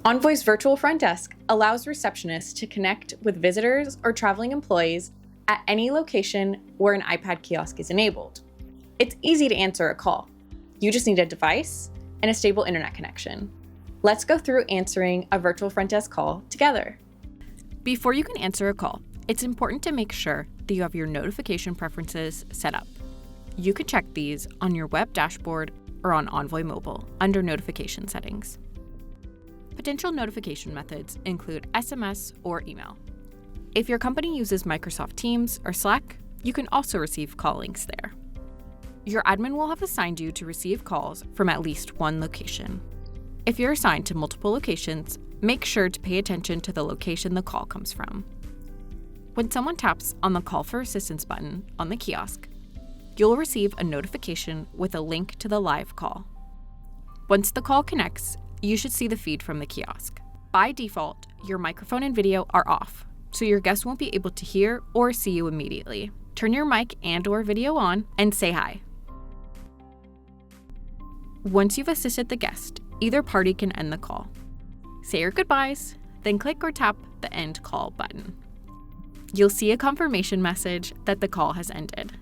Envoy's Virtual Front Desk allows receptionists to connect with visitors or traveling employees at any location where an iPad kiosk is enabled. It's easy to answer a call. You just need a device and a stable internet connection. Let's go through answering a virtual front desk call together. Before you can answer a call, it's important to make sure that you have your notification preferences set up. You can check these on your web dashboard or on Envoy Mobile under Notification Settings. Potential notification methods include SMS or email. If your company uses Microsoft Teams or Slack, you can also receive call links there. Your admin will have assigned you to receive calls from at least one location. If you're assigned to multiple locations, make sure to pay attention to the location the call comes from. When someone taps on the Call for Assistance button on the kiosk, you'll receive a notification with a link to the live call. Once the call connects, you should see the feed from the kiosk. By default, your microphone and video are off, so your guests won't be able to hear or see you immediately. Turn your mic and/or video on and say hi. Once you've assisted the guest, either party can end the call. Say your goodbyes, then click or tap the End Call button. You'll see a confirmation message that the call has ended.